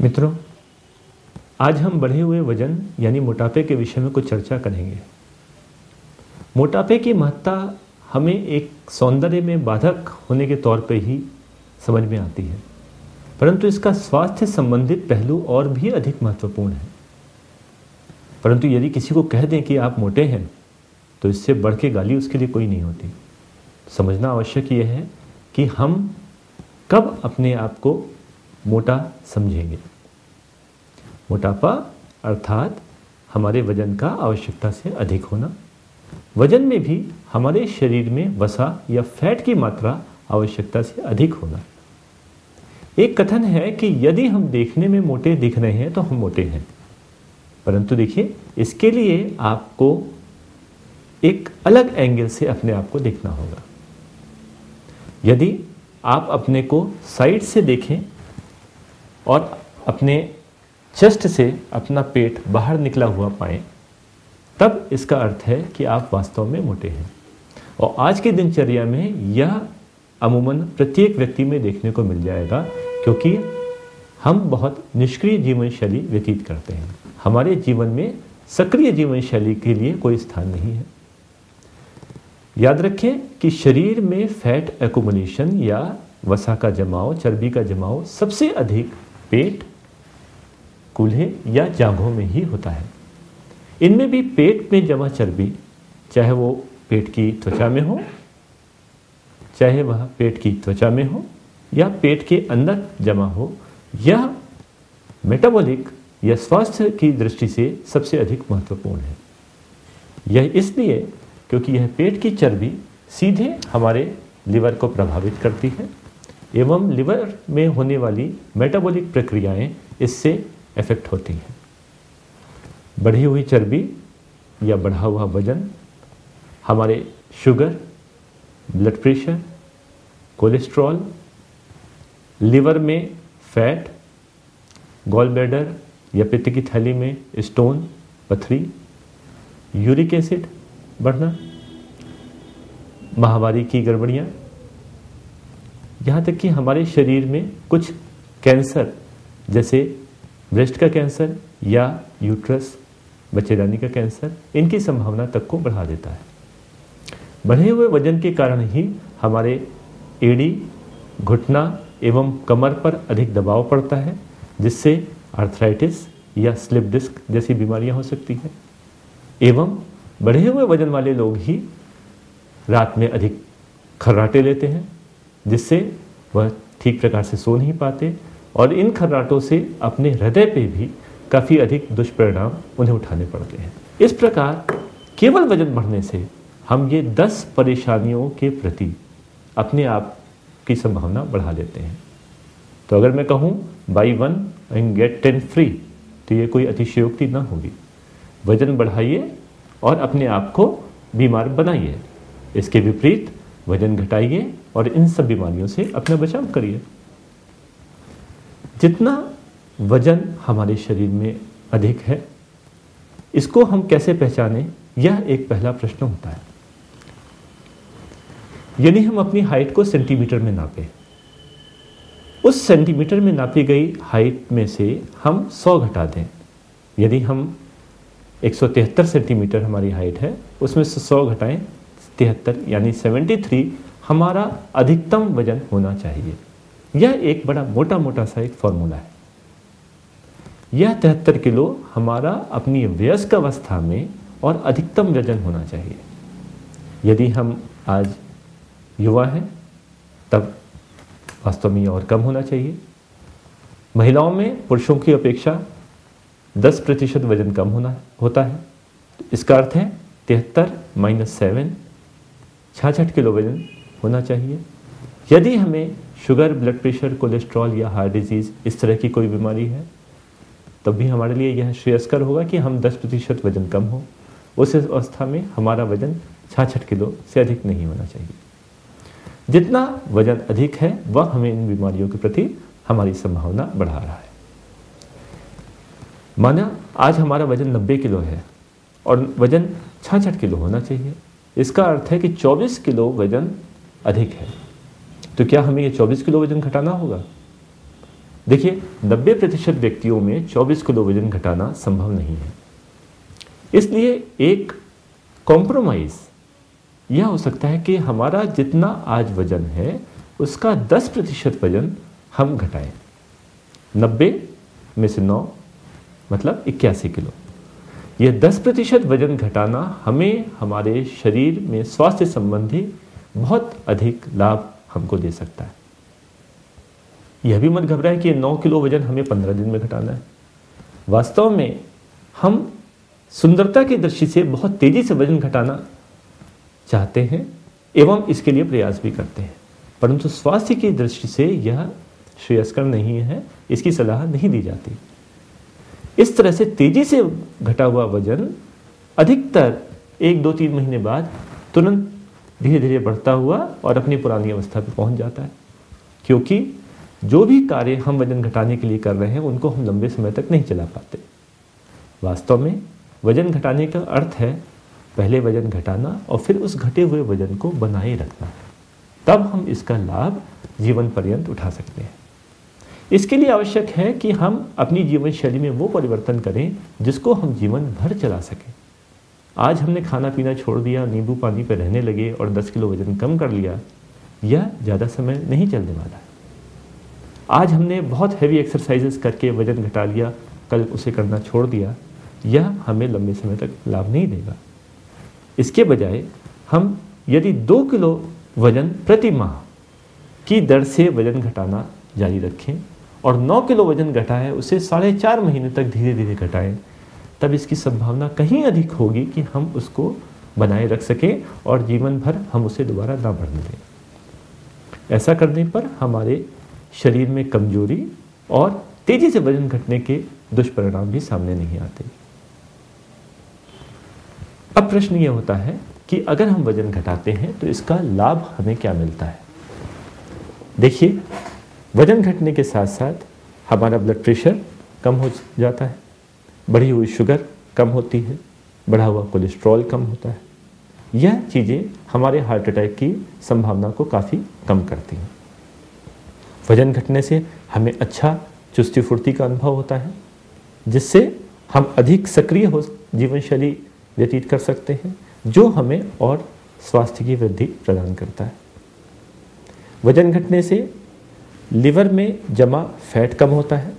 मित्रों, आज हम बढ़े हुए वजन यानी मोटापे के विषय में कुछ चर्चा करेंगे। मोटापे की महत्ता हमें एक सौंदर्य में बाधक होने के तौर पर ही समझ में आती है, परंतु इसका स्वास्थ्य संबंधित पहलू और भी अधिक महत्वपूर्ण है। परंतु यदि किसी को कह दें कि आप मोटे हैं, तो इससे बढ़ के गाली उसके लिए कोई नहीं होती। समझना आवश्यक यह है कि हम कब अपने आप को मोटा समझेंगे। मोटापा अर्थात हमारे वजन का आवश्यकता से अधिक होना। वजन में भी हमारे शरीर में वसा या फैट की मात्रा आवश्यकता से अधिक होना। एक कथन है कि यदि हम देखने में मोटे दिख रहे हैं तो हम मोटे हैं, परंतु देखिए, इसके लिए आपको एक अलग एंगल से अपने आप को देखना होगा। यदि आप अपने को साइड से देखें और अपने चेस्ट से अपना पेट बाहर निकला हुआ पाएं, तब इसका अर्थ है कि आप वास्तव में मोटे हैं। और आज की दिनचर्या में यह अमूमन प्रत्येक व्यक्ति में देखने को मिल जाएगा, क्योंकि हम बहुत निष्क्रिय जीवन शैली व्यतीत करते हैं। हमारे जीवन में सक्रिय जीवन शैली के लिए कोई स्थान नहीं है। याद रखें कि शरीर में फैट एक्युमुलेशन या वसा का जमाव, चर्बी का जमाव सबसे अधिक पेट, कूल्हे या जांघों में ही होता है। इनमें भी पेट में जमा चर्बी, चाहे वो पेट की त्वचा में हो, चाहे वह पेट की त्वचा में हो या पेट के अंदर जमा हो, यह मेटाबॉलिक या स्वास्थ्य की दृष्टि से सबसे अधिक महत्वपूर्ण है। यह इसलिए क्योंकि यह पेट की चर्बी सीधे हमारे लिवर को प्रभावित करती है एवं लिवर में होने वाली मेटाबॉलिक प्रक्रियाएं इससे इफेक्ट होती हैं। बढ़ी हुई चर्बी या बढ़ा हुआ वजन हमारे sugar, blood pressure, cholesterol, liver में फैट, गॉल ब्लैडर या पित्त की थैली में स्टोन, पथरी, यूरिक एसिड बढ़ना, माहवारी की गड़बड़ियाँ, यहाँ तक कि हमारे शरीर में कुछ कैंसर जैसे ब्रेस्ट का कैंसर या यूट्रस, बच्चेदानी का कैंसर, इनकी संभावना तक को बढ़ा देता है। बढ़े हुए वजन के कारण ही हमारे एड़ी, घुटना एवं कमर पर अधिक दबाव पड़ता है, जिससे आर्थराइटिस या स्लिप डिस्क जैसी बीमारियां हो सकती हैं। एवं बढ़े हुए वजन वाले लोग ही रात में अधिक खर्राटे लेते हैं, जिससे वह ठीक प्रकार से सो नहीं पाते और इन खर्राटों से अपने हृदय पे भी काफ़ी अधिक दुष्परिणाम उन्हें उठाने पड़ते हैं। इस प्रकार केवल वजन बढ़ने से हम ये 10 परेशानियों के प्रति अपने आप की संभावना बढ़ा लेते हैं। तो अगर मैं कहूँ बाई 1 एंड गेट 10 फ्री, तो ये कोई अतिशयोक्ति ना होगी। वजन बढ़ाइए और अपने आप को बीमार बनाइए। इसके विपरीत वजन घटाइए और इन सब बीमारियों से अपना बचाव करिए। जितना वजन हमारे शरीर में अधिक है, इसको हम कैसे पहचानें, यह एक पहला प्रश्न होता है। यदि हम अपनी हाइट को सेंटीमीटर में नापें, उस सेंटीमीटर में नापी गई हाइट में से हम 100 घटा दें। यदि हम 173 सेंटीमीटर हमारी हाइट है, उसमें से 100 घटाएं 73 यानी 73 हमारा अधिकतम वजन होना चाहिए। यह एक बड़ा मोटा मोटा सा एक फॉर्मूला है। यह 73 किलो हमारा अपनी वयस्क अवस्था में और अधिकतम वजन होना चाहिए। यदि हम आज युवा हैं, तब वास्तव में और कम होना चाहिए। महिलाओं में पुरुषों की अपेक्षा 10% वजन कम होता है। इसका अर्थ है 73 - 7 66 किलो वजन होना चाहिए। यदि हमें शुगर, ब्लड प्रेशर, कोलेस्ट्रॉल या हार्ट डिजीज़ इस तरह की कोई बीमारी है, तब भी हमारे लिए यह श्रेयस्कर होगा कि हम 10% वजन कम हो। उस अवस्था में हमारा वजन 66 किलो से अधिक नहीं होना चाहिए। जितना वजन अधिक है, वह हमें इन बीमारियों के प्रति हमारी संभावना बढ़ा रहा है। माना आज हमारा वजन 90 किलो है और वजन 66 किलो होना चाहिए। इसका अर्थ है कि 24 किलो वजन अधिक है। तो क्या हमें ये 24 किलो वजन घटाना होगा? देखिए 90% व्यक्तियों में 24 किलो वजन घटाना संभव नहीं है। इसलिए एक कॉम्प्रोमाइज़ यह हो सकता है कि हमारा जितना आज वजन है उसका 10% वजन हम घटाएं। 90 में से 9 मतलब 81 किलो। यह 10% वजन घटाना हमें हमारे शरीर में स्वास्थ्य संबंधी बहुत अधिक लाभ हमको दे सकता है। यह भी मत घबराएं कि 9 किलो वजन हमें 15 दिन में घटाना है। वास्तव में हम सुंदरता की दृष्टि से बहुत तेजी से वजन घटाना चाहते हैं एवं इसके लिए प्रयास भी करते हैं, परंतु स्वास्थ्य की दृष्टि से यह श्रेयस्कर नहीं है, इसकी सलाह नहीं दी जाती। इस तरह से तेजी से घटा हुआ वजन अधिकतर 1, 2, 3 महीने बाद तुरंत धीरे धीरे बढ़ता हुआ और अपनी पुरानी अवस्था पर पहुंच जाता है, क्योंकि जो भी कार्य हम वजन घटाने के लिए कर रहे हैं उनको हम लंबे समय तक नहीं चला पाते। वास्तव में वजन घटाने का अर्थ है पहले वजन घटाना और फिर उस घटे हुए वजन को बनाए रखना, तब हम इसका लाभ जीवन पर्यंत उठा सकते हैं। इसके लिए आवश्यक है कि हम अपनी जीवन शैली में वो परिवर्तन करें जिसको हम जीवन भर चला सकें। आज हमने खाना पीना छोड़ दिया, नींबू पानी पर रहने लगे और 10 किलो वजन कम कर लिया, यह ज़्यादा समय नहीं चलने वाला है। आज हमने बहुत हैवी एक्सरसाइजेस करके वजन घटा लिया, कल उसे करना छोड़ दिया, यह हमें लंबे समय तक लाभ नहीं देगा। इसके बजाय हम यदि 2 किलो वजन प्रति माह की दर से वजन घटाना जारी रखें और 9 किलो वजन घटाएं, उसे 4.5 महीने तक धीरे धीरे घटाएं, तब इसकी संभावना कहीं अधिक होगी कि हम उसको बनाए रख सकें और जीवन भर हम उसे दोबारा ना बढ़ने दें। ऐसा करने पर हमारे शरीर में कमजोरी और तेजी से वजन घटने के दुष्परिणाम भी सामने नहीं आते। अब प्रश्न यह होता है कि अगर हम वजन घटाते हैं तो इसका लाभ हमें क्या मिलता है। देखिए, वजन घटने के साथ साथ हमारा ब्लड प्रेशर कम हो जाता है, बढ़ी हुई शुगर कम होती है, बढ़ा हुआ कोलेस्ट्रॉल कम होता है। यह चीज़ें हमारे हार्ट अटैक की संभावना को काफ़ी कम करती हैं। वजन घटने से हमें अच्छा चुस्ती फुर्ती का अनुभव होता है, जिससे हम अधिक सक्रिय हो जीवन शैली व्यतीत कर सकते हैं, जो हमें और स्वास्थ्य की वृद्धि प्रदान करता है। वजन घटने से लिवर में जमा फैट कम होता है,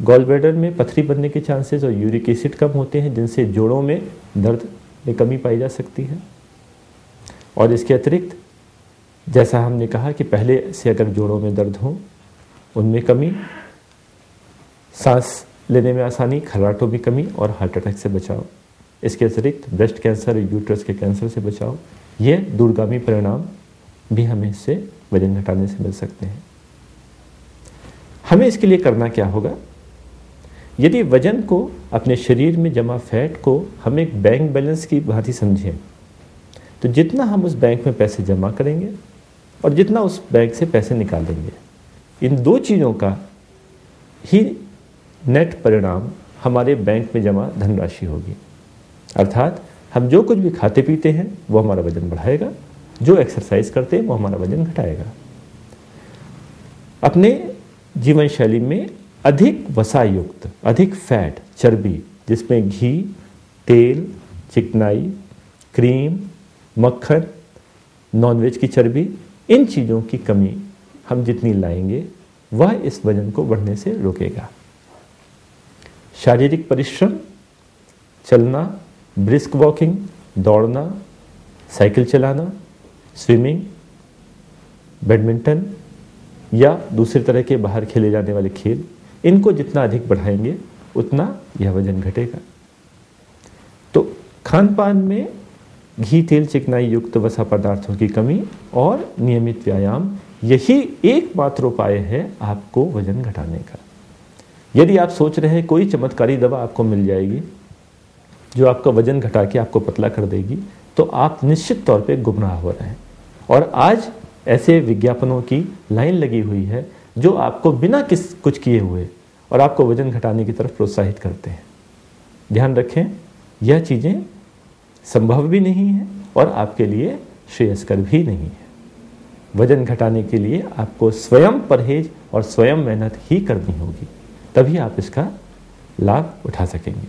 गॉल ब्लैडर में पथरी बनने के चांसेस और यूरिक एसिड कम होते हैं, जिनसे जोड़ों में दर्द में कमी पाई जा सकती है। और इसके अतिरिक्त जैसा हमने कहा कि पहले से अगर जोड़ों में दर्द हो उनमें कमी, सांस लेने में आसानी, खर्राटों में कमी और हार्ट अटैक से बचाव। इसके अतिरिक्त ब्रेस्ट कैंसर और यूट्रस के कैंसर से बचाव। ये दूरगामी परिणाम भी हमें इससे वजन घटाने से मिल सकते हैं। हमें इसके लिए करना क्या होगा? यदि वजन को, अपने शरीर में जमा फैट को हम एक बैंक बैलेंस की भांति समझें, तो जितना हम उस बैंक में पैसे जमा करेंगे और जितना उस बैंक से पैसे निकालेंगे, इन दो चीज़ों का ही नेट परिणाम हमारे बैंक में जमा धनराशि होगी। अर्थात हम जो कुछ भी खाते पीते हैं वो हमारा वजन बढ़ाएगा, जो एक्सरसाइज करते हैं वो हमारा वजन घटाएगा। अपने जीवन शैली में अधिक वसा युक्त, अधिक फैट, चर्बी, जिसमें घी, तेल, चिकनाई, क्रीम, मक्खन, नॉनवेज की चर्बी, इन चीज़ों की कमी हम जितनी लाएंगे वह इस वजन को बढ़ने से रोकेगा। शारीरिक परिश्रम, चलना, ब्रिस्क वॉकिंग, दौड़ना, साइकिल चलाना, स्विमिंग, बैडमिंटन या दूसरे तरह के बाहर खेले जाने वाले खेल, इनको जितना अधिक बढ़ाएंगे उतना यह वजन घटेगा। तो खान पान में घी, तेल, चिकनाई युक्त वसा पदार्थों की कमी और नियमित व्यायाम, यही एकमात्र उपाय है आपको वजन घटाने का। यदि आप सोच रहे हैं कोई चमत्कारी दवा आपको मिल जाएगी जो आपका वजन घटा के आपको पतला कर देगी, तो आप निश्चित तौर पे गुमराह हो रहे हैं। और आज ऐसे विज्ञापनों की लाइन लगी हुई है जो आपको बिना कुछ किए हुए और आपको वजन घटाने की तरफ प्रोत्साहित करते हैं। ध्यान रखें, यह चीज़ें संभव भी नहीं है और आपके लिए श्रेयस्कर भी नहीं है। वजन घटाने के लिए आपको स्वयं परहेज और स्वयं मेहनत ही करनी होगी, तभी आप इसका लाभ उठा सकेंगे।